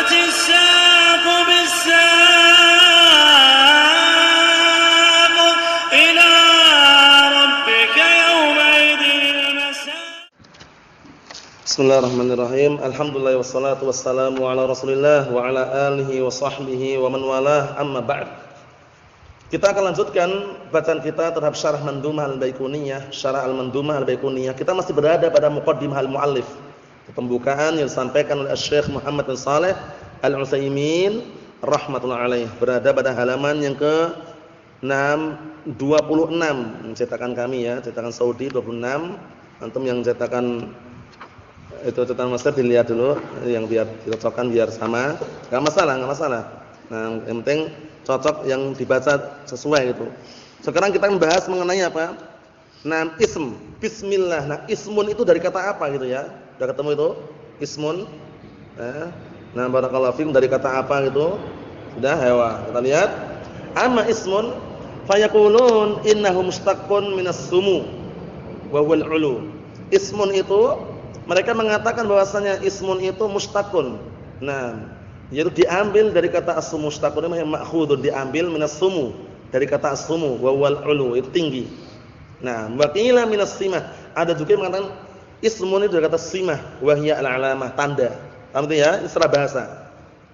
والتفت الساق بالساق إلى ربك يومئذ المساق. Bismillahirrahmanirrahim. Alhamdulillah wassalatu wassalamu ala Rasulillah wa ala alihi wa sahbihi wa man walah, amma ba'd. Kita akan lanjutkan bacaan kita terhadap syarah Mandhumah al-Baiquniyah, syarah al-Mandhumah al-Baiquniyah. Kita masih berada pada muqaddimah al-muallif, pembukaan yang disampaikan oleh Syekh Muhammad bin Shalih Al-Utsaimin rahimatullah alaih. Berada pada halaman yang ke 26 cetakan kami ya, cetakan Saudi 26. Antum yang cetakan itu cetakan master dilihat dulu yang biar dicocokkan biar sama. Enggak masalah. Nah, yang penting cocok yang dibaca sesuai gitu. Sekarang kita membahas mengenai apa? Nah, ism, bismillah. Nah, ismun itu dari kata apa gitu ya? Sudah ketemu itu? Ismun. Nah, barakallahu fikum dari kata apa gitu? Sudah, hewa. Kita lihat. Amma ismun fayaqulun innahu mustaqqun minas sumu wa huwal ulu. Ismun itu mereka mengatakan bahwasanya ismun itu mustaqun. Nah, yaitu diambil dari kata as-sumu. Mustaqun itu ma'khudun, diambil minas sumu, dari kata as-sumu wa wal ulu, itu tinggi. Nah, wa qila minas simah. Ada juga yang mengatakan ismun itu dari kata simah wa hiya al-alamah, tanda. Paham itu ya? Istilah bahasa.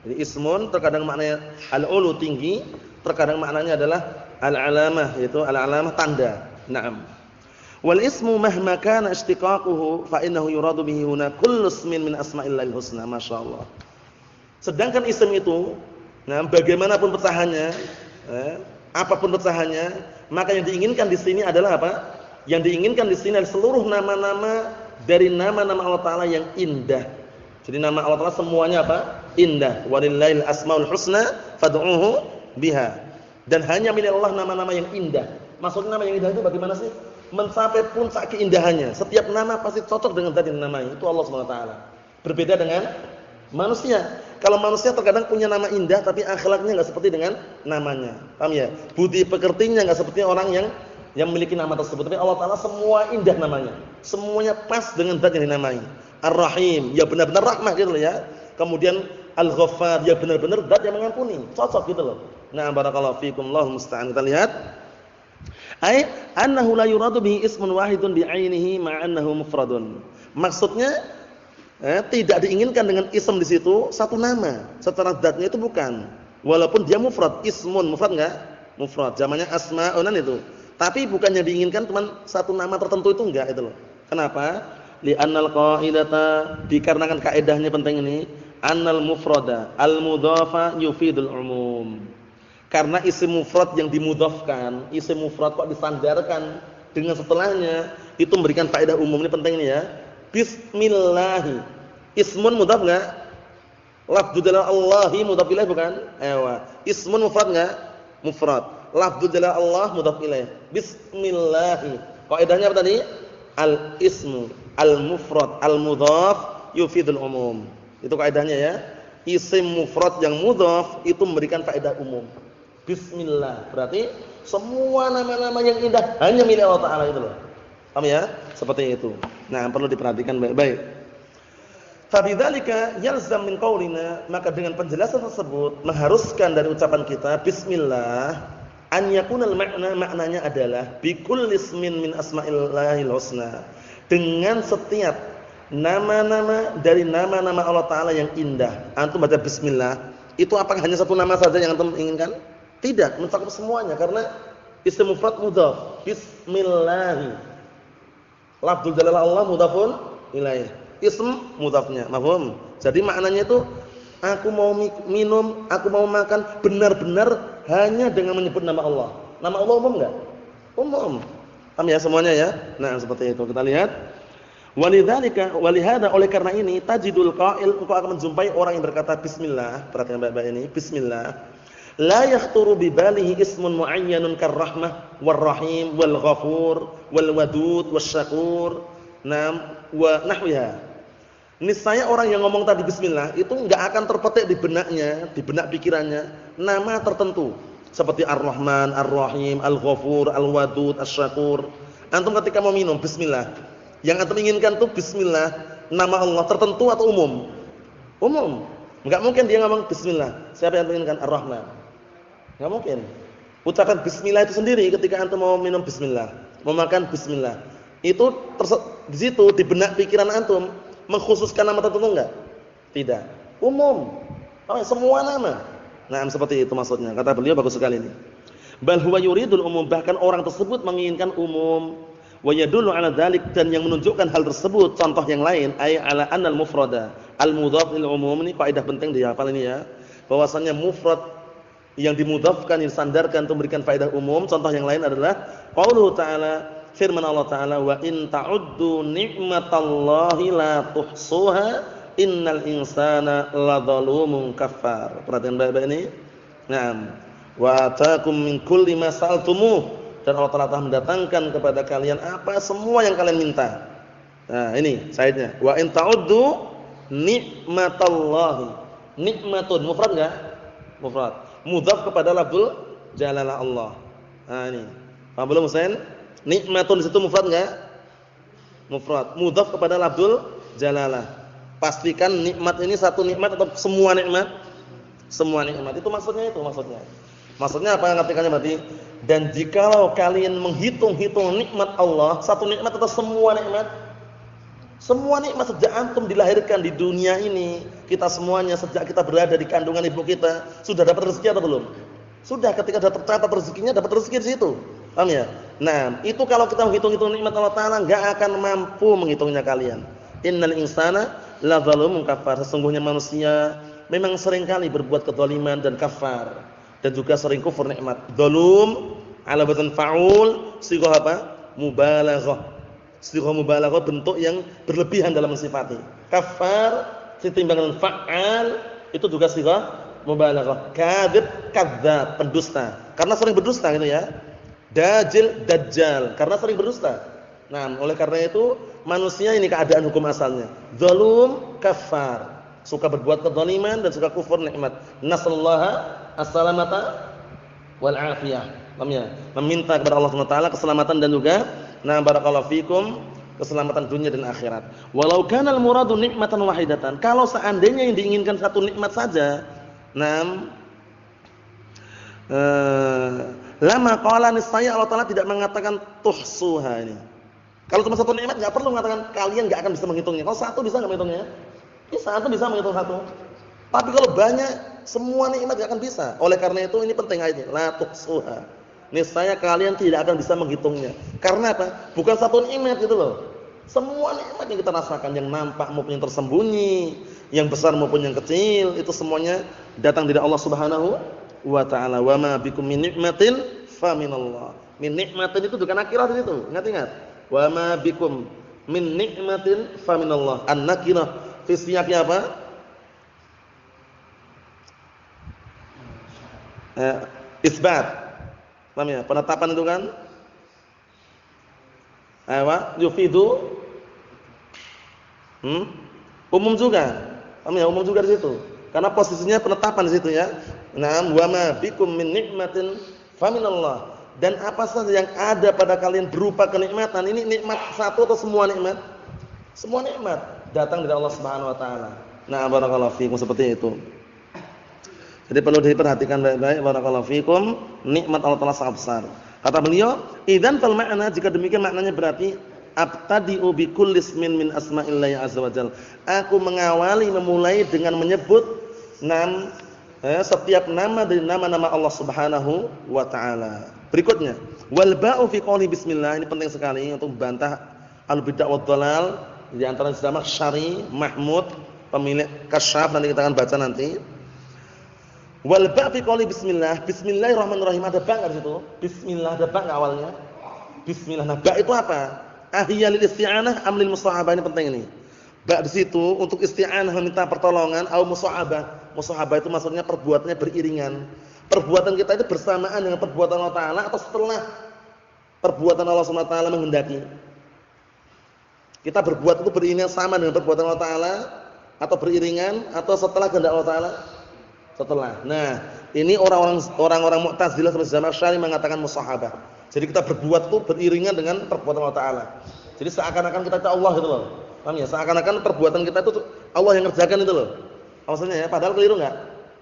Jadi ismun terkadang maknanya al-ulu, tinggi, terkadang maknanya adalah al-alamah, yaitu al-alamah, tanda. Naam. Wal ismu mahma kana istiqaquhu fa innahu yuradu bihi huna kullu ismin min asma'illahil husna. Masyaallah. Sedangkan isim itu, nah bagaimanapun pecahannya, apapun pecahannya, maka yang diinginkan di sini adalah apa? Yang diinginkan di sini adalah seluruh nama-nama dari nama-nama Allah Taala yang indah. Jadi nama Allah Taala semuanya apa? Indah. Walillahil asmaul husna fad'uuhu biha. Dan hanya milik Allah nama-nama yang indah. Maksudnya nama yang indah itu bagaimana sih? Mencapai puncak keindahannya. Setiap nama pasti cocok dengan zat yang namanya. Itu Allah Subhanahu wa taala. Berbeda dengan manusia. Kalau manusia terkadang punya nama indah tapi akhlaknya enggak seperti dengan namanya. Paham ya? Budi pekertinya enggak seperti orang yang memiliki nama tersebut. Tapi Allah Taala semua indah namanya. Semuanya pas dengan zat yang dinamai. Ar-Rahim, ya benar-benar rahmat gitu loh ya. Kemudian Al-Ghaffar, ya benar-benar zat yang mengampuni. Cocok gitu loh. Nah, barakallahu fiikum, Allahul musta'an. Kita lihat. Ai annahu la yuradu bihi ismun wahidun bi'ainihi ma'annahu mufradun. Maksudnya tidak diinginkan dengan ism di situ satu nama, secara zatnya itu bukan. Walaupun dia mufrad, ismun mufrad enggak? Mufrad, zamannya asma'un itu. Tapi bukan yang diinginkan cuma satu nama tertentu itu enggak itu loh. Kenapa? Li'annal qaidata, dikarenakan kaidahnya penting ini, annal mufrada al-mudhafa yufidul umum. Karena isim mufrad yang dimudhafkan, isim mufrad kok disandarkan dengan setelahnya, itu memberikan faedah umum. Ini penting ini ya. Bismillah. Ismun mudhaf enggak? Lafdzu jalal Allahi mudhaf ilaih bukan? Ewa. Ismun mufrad enggak? Mufrad. Lafdzu jalal Allah mudhaf ilaih. Bismillah. Kaidahnya apa tadi? Al-ismu al-mufrad al-mudhaf yufidul umum. Itu kaidahnya ya. Isim mufrad yang mudhaf itu memberikan faedah umum. Bismillah. Berarti semua nama-nama yang indah hanya milik Allah Taala itu loh. Paham ya? Seperti itu. Nah, perlu diperhatikan baik-baik. Fa bidzalika yalzam min qaulina, maka dengan penjelasan tersebut mengharuskan dari ucapan kita bismillah an yakunal makna, maknanya adalah bi kulli ismin min asma'illahil husna. Dengan setiap nama-nama dari nama-nama Allah Taala yang indah. Antum baca bismillah, itu apakah hanya satu nama saja yang antum inginkan? Tidak, mencakup semuanya karena isim mufrad mudhaf. Bismillah. Lafdzul jalalah Allah mudhafun ilaih. Ism mudhafnya, mafhum? Jadi maknanya itu aku mau minum, aku mau makan benar-benar hanya dengan menyebut nama Allah. Nama Allah umum enggak? Umum. Paham ya semuanya ya? Nah, seperti itu. Kita lihat. Walidzalika walihada, oleh karena ini tajidul qail, engkau akan menjumpai orang yang berkata bismillah. Perhatikan baik-baik ini, bismillah. La yakhturu bi balihi ismun muayyanun karrahmah warrahim walghafur walwadud wasyakur nam wa nahwiha. Niscaya orang yang ngomong tadi bismillah itu enggak akan terpetik di benaknya, di benak pikirannya nama tertentu seperti Ar-Rahman, Ar-Rahim, Al-Ghafur, Al-Wadud, Asy-Syakur. Antum ketika mau minum bismillah, yang antum inginkan tuh bismillah, nama Allah tertentu atau umum? Umum. Enggak mungkin dia ngomong bismillah. Siapa yang menginginkan Ar-Rahman? Enggak mungkin. Ucapan bismillah itu sendiri ketika antum mau minum bismillah, mau makan bismillah. Itu di situ di benak pikiran antum mengkhususkan nama tertentu enggak? Tidak. Umum. Semua nama. Nah, seperti itu maksudnya. Kata beliau bagus sekali ini. Bal huwa yuridul umum, bahkan orang tersebut menginginkan umum. Wa yadullu ala dzalik, dan yang menunjukkan hal tersebut contoh yang lain ay ala annal mufrada al mudhaf lil umum, ini kaidah penting dihafal ini ya. Bahwasanya mufrad yang dimudhafkan disandarkan untuk memberikan faedah umum. Contoh yang lain adalah qauluhu ta'ala, firman Allah Ta'ala, wa in ta'uddu ni'matallahi la tuhsuha innal insana ladzalumun kafar. Perhatikan baik-baik ini. Naam. Wa ataakum min kulli ma sa'altumuh, dan Allah Ta'ala telah mendatangkan kepada kalian apa semua yang kalian minta. Nah, ini syaitnya. Wa in ta'uddu ni'matallahi. Nikmatun mufrad enggak? Mufrad. Mudhaf kepada lafzul jalalah Allah. Nah, ini. Paham belum Husain? Nikmatun di situ mufrad enggak? Mufrad. Mudhaf kepada lafzul jalalah. Pastikan nikmat ini satu nikmat atau semua nikmat? Semua nikmat. Itu maksudnya itu maksudnya. Maksudnya apa ngartikannya berarti? Dan jikalau kalian menghitung-hitung nikmat Allah, satu nikmat atau semua nikmat? Semua nikmat sejak antum dilahirkan di dunia ini, kita semuanya sejak kita berada di kandungan ibu kita, sudah dapat rezeki atau belum? Sudah, ketika sudah tercatat rezekinya, dapat rezeki di situ. Paham ya? Nah, itu kalau kita menghitung-hitung nikmat Allah Ta'ala, enggak akan mampu menghitungnya kalian. Innal insana ladzalumun kafar. Sesungguhnya manusia memang seringkali berbuat kezaliman dan kafar. Dan juga sering kufur nikmat. Dzalum ala wazn fa'ul, sighah apa? Mubalaghah. Sighah mubalaghah, bentuk yang berlebihan dalam mensifati. Kafar setimbangan fa'al, itu juga sighah mubalaghah. Kadzib, kadzdzab, pendusta. Karena sering berdusta gitu ya. Dajjal, dajjal, karena sering berdusta. Nah, oleh karena itu manusia ini keadaan hukum asalnya. Dzalum, kafar. Suka berbuat kezaliman dan suka kufur nikmat. Nasallaha as-salamata wal afiyah. Paham ya? Meminta kepada Allah Subhanahu wa taala keselamatan dan juga barakallahu fikum keselamatan dunia dan akhirat. Walau kana al-muradu nikmatan wahidatan, kalau seandainya yang diinginkan satu nikmat saja, lama qala nisaya, Allah Taala tidak mengatakan tuhsuha ini. Kalau cuma satu nikmat enggak perlu mengatakan kalian enggak akan bisa menghitungnya. Kalau satu bisa enggak menghitungnya? Bisa, antum bisa menghitung satu. Tapi kalau banyak, semua nikmat enggak akan bisa. Oleh karena itu ini penting ayatnya, la tuhsuha. Niscaya kalian tidak akan bisa menghitungnya. Karena apa? Bukan satu nikmat gitu loh. Semua nikmat yang kita rasakan, yang nampak maupun yang tersembunyi, yang besar maupun yang kecil, itu semuanya datang dari Allah Subhanahu wa taala. Wa ma bikum min nikmatin fa minallah. Min nikmatin itu bukan nakirah di situ. Ingat-ingat. Wa ma bikum min nikmatin fa minallah. An-nakirah fi siyaqnya apa? Isbat. Paham ya? Penetapan itu kan? Yufidu umum juga. Paham ya? Umum juga di situ. Karena posisinya penetapan di situ ya. Naam wa ma bikum min nikmatin fa minallah. Dan apa saja yang ada pada kalian berupa kenikmatan, ini nikmat satu atau semua nikmat? Semua nikmat datang dari Allah Subhanahu wa taala. Nah, barakallahu fikum, seperti itu. Jadi perlu diperhatikan baik-baik, barakallahu fikum, nikmat Allah Taala sangat besar. Kata beliau, idzan fal ma'na, jika demikian maknanya berarti abtadi'u bi kulli ismin min asma'illahi azza wajalla. Aku memulai dengan menyebut setiap nama dari nama-nama Allah Subhanahu wa taala. Berikutnya, wal ba'u fi qouli bismillah, ini penting sekali untuk membantah al-bid'ah wad dhalal. Di antara nama Syari, Mahmud, pemilik Kasyaf, nanti kita akan baca nanti. Wal ba' fi qouli bismillah, bismillahirrahmanirrahim, ada ba' enggak di situ? Bismillah ada ba' enggak awalnya? Bismillah. Nah, ba' itu apa? Ahiyya lil isti'anah am lil musahabah, ini penting ini. Ba' di situ untuk isti'anah, meminta pertolongan, atau musahabah. Musahabah itu maksudnya perbuatannya beriringan. Perbuatan kita itu bersamaan dengan perbuatan Allah Taala atau setelah perbuatan Allah Subhanahu wa taala menghendaki. Kita berbuat itu beriringan sama dengan perbuatan Allah Taala atau beriringan atau setelah kehendak Allah Taala? Setelah. Nah, ini orang-orang Mu'tazilah seperti Zaman Syari mengatakan musahabah. Jadi kita berbuat itu beriringan dengan perbuatan Allah Taala. Jadi seakan-akan kita itu Allah gitu loh. Paham ya? Seakan-akan perbuatan kita itu Allah yang ngerjakan itu loh. Maksudnya ya, padahal keliru enggak?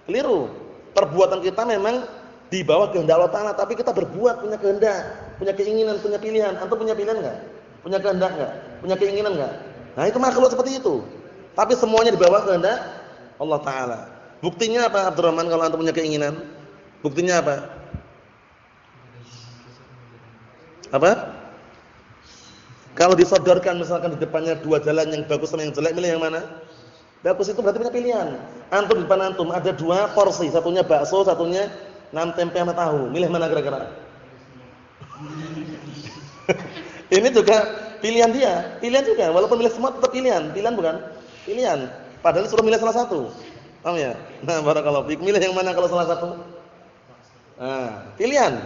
Keliru. Perbuatan kita memang di bawah kehendak Allah Ta'ala, tapi kita berbuat punya kehendak, punya keinginan, punya pilihan. Antum punya pilihan enggak? Punya kehendak enggak? Punya keinginan enggak? Nah, itu makhluk seperti itu. Tapi semuanya di bawah kehendak Allah Ta'ala. Buktinya apa Abdurrahman kalau antum punya keinginan? Buktinya apa? Apa? Kalau disodorkan misalkan di depannya dua jalan yang bagus sama yang jelek, milih yang mana? Bagus itu berarti punya pilihan. Antum di depan antum ada dua porsi, satunya bakso, satunya tempe sama tahu. Milih mana kira-kira? Ini juga pilihan dia, pilihan juga. Walaupun milih semua tetap pilihan, pilihan bukan? Pilihan. Padahal suruh milih salah satu. Paham ya? Nah, barakallahu fiik. Milih yang mana kalau salah satu? Nah, pilihan.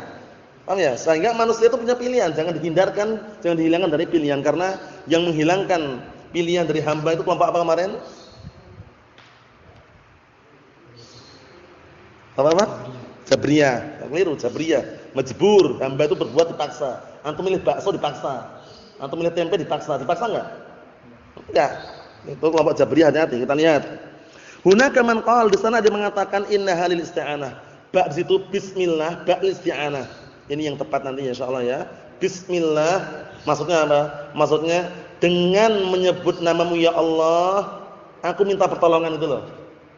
Paham ya? Sehingga manusia itu punya pilihan, jangan dihindarkan, jangan dihilangkan dari pilihan karena yang menghilangkan pilihan dari hamba itu kelompok apa kemarin? Apa? Jabriyah. Keliru, Jabriyah. Majbur, hamba itu berbuat dipaksa. Antum milih bakso dipaksa. Antum milih tempe dipaksa. Dipaksa enggak? Enggak. Itu kelompok Jabriyah, hati-hati. Kita lihat. Hunaka man qala, di sana dia mengatakan inna halil isti'anah. Ba' di situ bismillah, ba' isti'anah. Ini yang tepat nanti insyaallah ya. Bismillah maksudnya apa? Maksudnya dengan menyebut namamu ya Allah, aku minta pertolongan itu loh.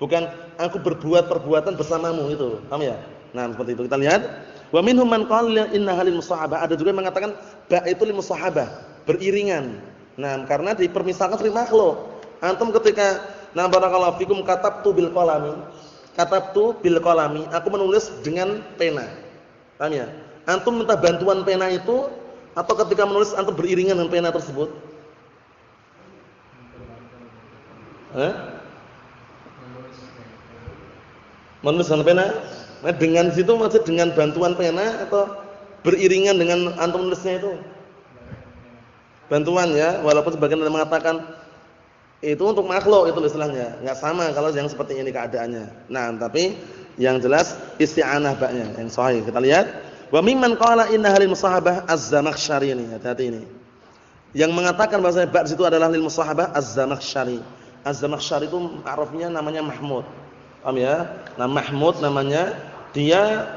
Bukan aku berbuat perbuatan bersamamu itu. Paham ya? Nah, seperti itu kita lihat. Wa minhum man qala inna halil musahabah. Ada juga yang mengatakan ba itu lil musahabah, beriringan. Nah, karena dipermisalkan sering makhluk. Antum ketika barakallahu fikum katabtu bil qalami. Katabtu bil qalami, aku menulis dengan pena. Paham ya? Antum minta bantuan pena itu atau ketika menulis antum beriringan dengan pena tersebut? Menulis dengan pena? Nah, dengan situ maksud dengan bantuan pena atau beriringan dengan antum menulisnya itu? Bantuan ya, walaupun sebagian ada mengatakan itu untuk makhluk itu istilahnya, enggak sama kalau yang seperti ini keadaannya. Nah, tapi yang jelas isti'anah ba'nya yang sahih. Kita lihat. Wa mimman qala inna halil musahabah az-Zamakhsyari ini, hati-hati ini. Yang mengatakan bahwasanya ba' itu adalah lil musahabah az-Zamakhsyari. Az-Zamakhsyari itu arafnya namanya Mahmud. Paham ya? Nah, Mahmud namanya, dia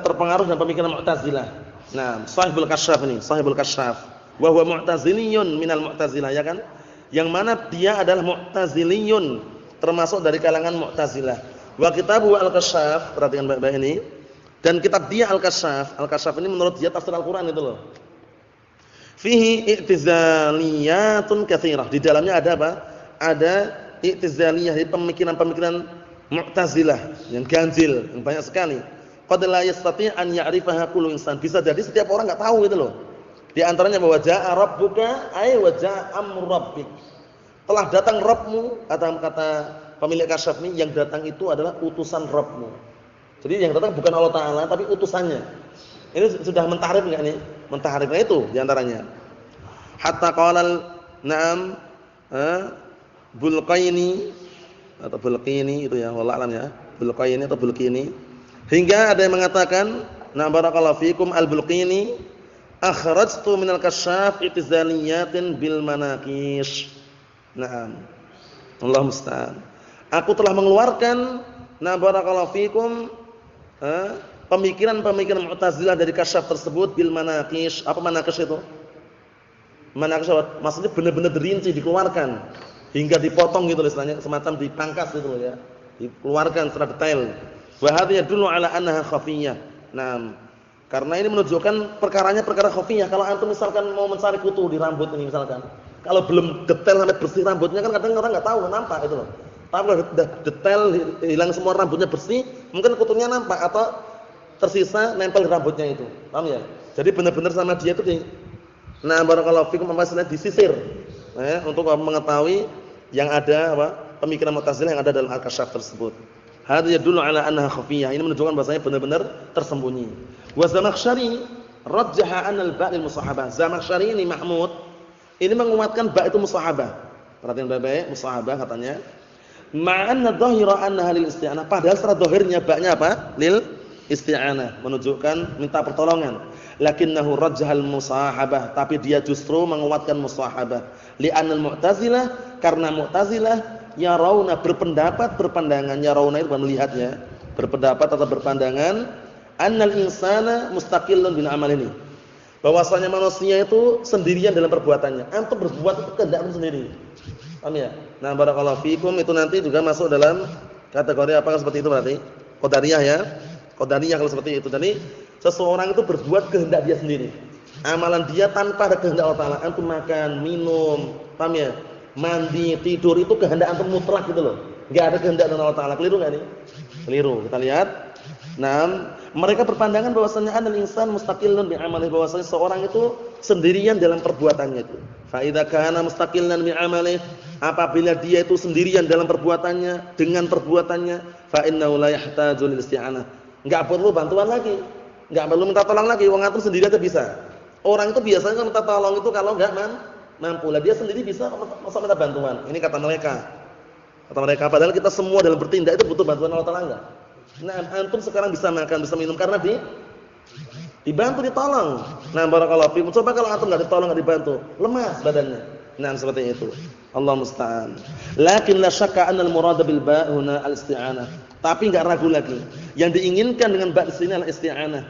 terpengaruh dengan pemikiran Mu'tazilah. Nah, Shahibul Kasyaf ini, Shahibul Kasyaf. Wa huwa mu'taziliyun minal Mu'tazilah, ya kan? Yang mana dia adalah Mu'taziliyun, termasuk dari kalangan Mu'tazilah. Wa kitabu Al-Kasyaf, perhatikan baik-baik ini. Dan kitab dia Al-Kasyaf. Al-Kasyaf ini menurut dia tafsir Al-Qur'an itu loh. Fihi i'tizaliyatun katsirah. Di dalamnya ada apa? Ada i'tizaliyah, pemikiran-pemikiran Mu'tazilah yang ganjil, yang banyak sekali. Qad la yastati' an ya'rifaha kullu insan. Bisa jadi setiap orang enggak tahu itu loh. Di antaranya bahwa ja'a rabbuka ay wa ja'a amru rabbik. Telah datang Rabbmu, kata pemilik Kasyaf ini, yang datang itu adalah utusan Rabbmu. Jadi yang datang bukan Allah Ta'ala tapi utusannya. Ini sudah mentahrif enggak nih? Mentahrifnya itu diantaranya. Hatta qala na'am Bulqaini atau Bulqini itu ya, wallahu alam ya. Bulqaini atau Bulqini. Hingga ada yang mengatakan, "Na barakallahu fikum al-Bulqini akhrajtu minal kasyaf itizaliyatin bil manaqish." Naam. Allahu musta'an. Aku telah mengeluarkan na barakallahu fikum pemikiran-pemikiran Mu'tazilah dari kasyaf tersebut bil manaqish. Apa manaqish itu? Manaqish maksudnya benar-benar dirinci, dikeluarkan hingga dipotong gitu istilahnya, semacam dipangkas gitu ya. Dikeluarkan secara detail. Wa hadhihi yadullu ala annaha khafiyah. Nah, karena ini menunjukkan perkaranya perkara khafiyah. Kalau antum misalkan mau mencari kutu di rambut ini misalkan, kalau belum detail sampai bersih rambutnya kan kadang orang enggak tahu, nampak itu loh. Tapi kalau sudah detail, hilang semua rambutnya bersih, mungkin kutunya nampak atau tersisa nempel di rambutnya itu. Paham ya? Jadi benar-benar sama dia itu barakallahu fikum disisir. Nah, untuk mengetahui yang ada pemikiran Mu'tazilah yang ada dalam Al-Kasyaf tersebut. Hadza yadullu ala annaha khafiyah. Ini menunjukkan bahwasanya benar-benar tersembunyi. Wa Zamakhsyari rajjaha anna al-ba' lil musahabah. Zamakhsyari ini Mahmud ini menguatkan ba' itu musahabah. Perhatian baik-baik, musahabah katanya. Ma'anna dhahira annaha lil isti'anah. Padahal secara zahirnya ba-nya apa? Lil isti'anah, menunjukkan minta pertolongan. Lakinnahu rajjahal musahabah, tapi dia justru menguatkan musahabah. Li'anal Mu'tazilah, karena Mu'tazilah yarawna berpandangan yarawna itu bukan melihatnya, berpendapat atau berpandangan annal insana mustaqillun bin amal ini. Bahwasanya manusia itu sendirian dalam perbuatannya. Antum berbuat itu kehendak sendiri. Paham ya? Nah, barakallahu fikum itu nanti juga masuk dalam kategori apa seperti itu berarti? Qadariyah ya. Qadariyah kalau seperti itu. Jadi seseorang itu berbuat kehendak dia sendiri. Amalan dia tanpa ada kehendak Allah Ta'ala. Antum makan, minum, paham ya? Mandi, tidur itu kehendak antum mutlak gitu loh. Enggak ada kehendak dari Allah Ta'ala. Keliru enggak nih? Keliru. Kita lihat. Nah, mereka berpandangan bahwasanya anal insan mustaqillun bi amalihi, bahwasanya seorang itu sendirian dalam perbuatannya itu. Fa idza kana mustaqillan bi amalihi, apabila dia itu sendirian dalam perbuatannya dengan perbuatannya, fa innahu la yahtaju lil isti'anah. Enggak perlu bantuan lagi. Enggak perlu minta tolong lagi, wong antum sendiri aja bisa. Orang itu biasanya kan minta tolong itu kalau enggak mampu. Lah dia sendiri bisa masa minta bantuan. Ini kata mereka. Kata mereka padahal kita semua dalam bertindak itu butuh bantuan Allah Ta'ala enggak? Nah, antum sekarang bisa makan, bisa minum karena dibantu, ditolong. Nah, barakallahu fiikum. Coba kalau antum enggak ditolong, enggak dibantu, lemas badannya. Nah, seperti itu. Allah musta'an. Lakin la syakka anna al-murad bil ba' huna al-isti'anah. Tapi enggak ragu lagi. Yang diinginkan dengan ba' di sini adalah isti'anah.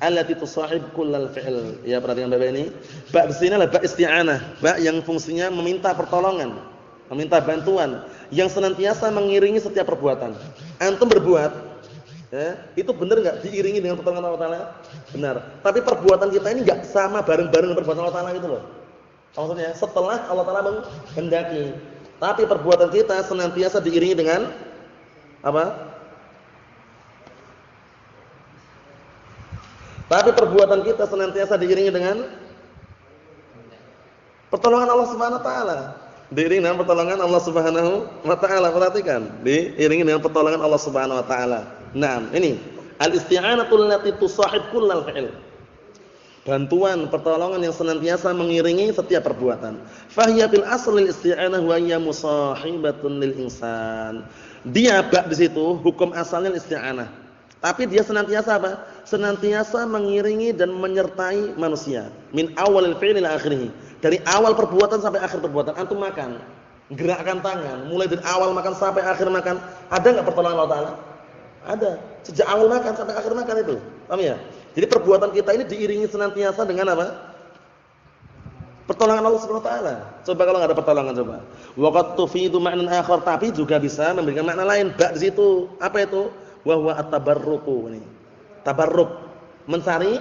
Allati tusahib kullal fi'l. Ya, perhatikan Bapak ini. Ba' di sini adalah ba' isti'anah, ba' yang fungsinya meminta pertolongan, meminta bantuan, yang senantiasa mengiringi setiap perbuatan. Antum berbuat ya, itu benar enggak diiringi dengan pertolongan Allah Ta'ala? Benar. Tapi perbuatan kita ini enggak sama bareng-bareng dengan perbuatan Allah Ta'ala gitu loh. Maksudnya setelah Allah Ta'ala menghendaki. Tapi perbuatan kita senantiasa diiringi dengan apa? Tapi perbuatan kita senantiasa diiringi dengan pertolongan Allah Subhanahu wa taala. Diiringi dengan pertolongan Allah Subhanahu wa taala. Perhatikan, diiringi dengan pertolongan Allah Subhanahu wa taala. Nah, ini al-isti'anatul lati tusahib kullal fi'l. Bantuan, pertolongan yang senantiasa mengiringi setiap perbuatan. Fahiya fil aslil isti'anah wa hiya musahibatun lil insan. Dia bab di situ hukum asalnya isti'anah. Tapi dia senantiasa apa? Senantiasa mengiringi dan menyertai manusia. Min awalil fi'li ila akhirih. Dari awal perbuatan sampai akhir perbuatan. Antum makan, gerakkan tangan, mulai dari awal makan sampai akhir makan. Ada enggak pertolongan Allah Ta'ala? Ada. Sejak awal makan sampai akhir makan itu. Paham ya? Jadi perbuatan kita ini diiringi senantiasa dengan apa? Pertolongan Allah Subhanahu wa taala. Coba kalau enggak ada pertolongan coba. Wa qad tufidu ma'nan akhar, tapi juga bisa memberikan makna lain. Bak di situ. Apa itu? Wa huwa at-tabarruku ini. Tabarruk, mencari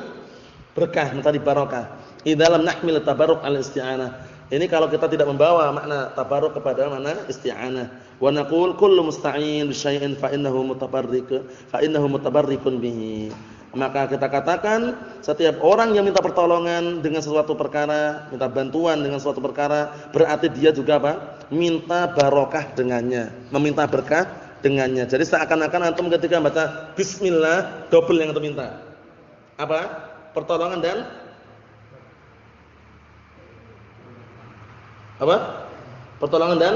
berkah, mencari barokah. Idza lam nahmil tabarruk al-isti'anah. Ini kalau kita tidak membawa makna tabarruk kepada mana isti'anah. Wa naqul kullu musta'in bi syai'in fa innahu mutabarrikun bihi. Maka kita katakan setiap orang yang minta pertolongan dengan sesuatu perkara, minta bantuan dengan sesuatu perkara, berarti dia juga apa? Minta barokah dengannya, meminta berkah dengannya. Jadi seakan-akan antum ketika baca bismillah double yang antum minta. Apa? Pertolongan dan apa? Pertolongan dan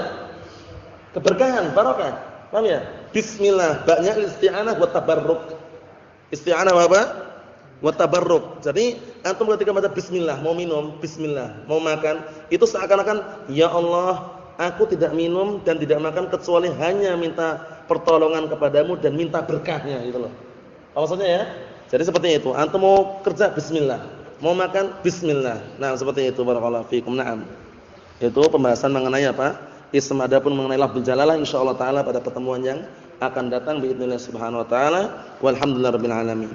keberkahan, barokah. Paham ya? Bismillah, banyak isti'anah wa tabarruk. Isti'anah apa? Wa tabarruk. Jadi antum ketika baca bismillah, mau minum, bismillah, mau makan, itu seakan-akan ya Allah, aku tidak minum dan tidak makan kecuali hanya minta pertolongan kepadamu dan minta berkahnya gitu loh. Apa maksudnya ya? Jadi seperti itu. Antum mau kerja bismillah, mau makan bismillah. Nah, seperti itu barakallahu fikum. Naam. Itu pembahasan mengenai apa? Ism, adapun mengenai lafzul jalalah insyaallah taala pada pertemuan yang akan datang biidznillah subhanahu wa taala. Walhamdulillahirabbil alamin.